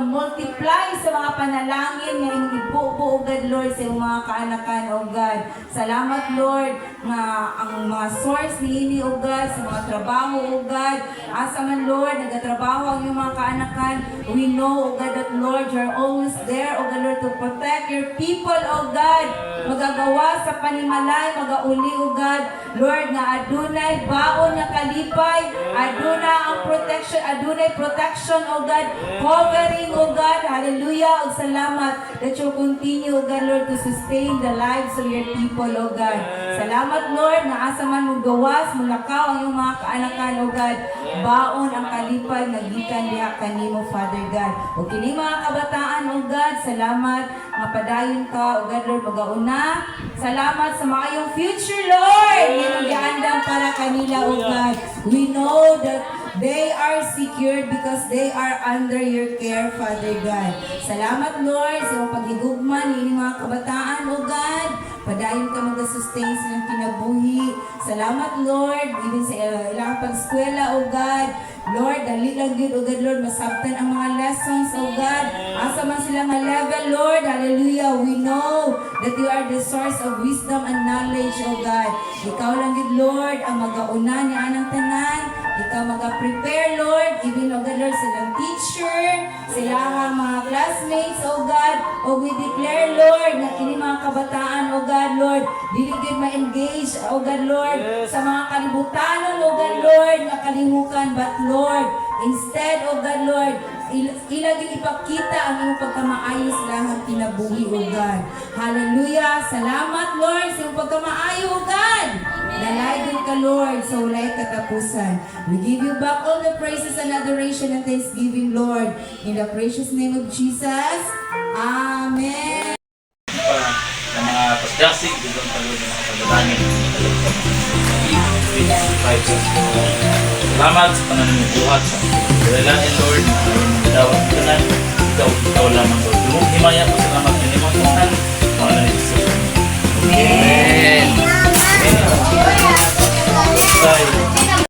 Multiply sa mga panalangin nga imong ibuo God Lord sa imong mga kaanakan o God. Salamat Lord nga ang mga source niini o God sa mga trabaho o God. Asa man Lord nagatrabaho ang iyong mga kaanakan. We know o God that Lord you're always there o God Lord to protect your people o God. Magagawa sa panimalay, magauli o God. Lord nga adunay baon nga kalipay, aduna ang protection o God, covering o God, hallelujah, o salamat that you continue, O God, Lord, to sustain the lives of your people, O God. Salamat, Lord, na asa man mo gawas, mulakaw ang iyong mga kaanakan, O God. Baon ang kalipay, nagikan diha kanimo, Father God. O kini mga kabataan, O God, salamat, mapadayon ka, O God, Lord, magauna. Salamat sa mga iyong future, Lord. Yan ang para kanila, O God. We know that they are secured because they are under your care, Father God. Salamat, Lord, sa iyong paghigugman ng mga kabataan, O God. Padayon ka mag-sustain silang kinabuhi. Salamat, Lord, even sa ilang pag-eskwela, O God. Lord, dali lang yun, O God, Lord, masabtan ang mga lessons, O God. Asa man sila nga level, Lord, hallelujah. We know that you are the source of wisdom and knowledge, O God. Ikaw lang yun, Lord, ang mag-auna ni anang tanan. Ikaw mag-prepare, Lord, even, O God, Lord, silang teacher, silang mga classmates, O God. O we declare, Lord, na kini mga kabataan, O God, Lord, diligid ma-engage, O God, Lord, sa mga kalibutanon, O God, Lord, na kalimukan, but Lord, instead, O God, Lord, ilaging ipakita ang iyong pagkamaayos lang ang kinabuhi, O God. Hallelujah! Salamat, Lord, sa iyong pagkamaayo, O God! Dalaygin ka, Lord, sa walay katapusan. We give you back all the praises and adoration and thanksgiving, Lord. In the precious name of Jesus. Amen. Ng mga pasdasig, doon talod ng mga pagdalangin. Salamat sa pananamubuhat sa Lord, Lord, Lord,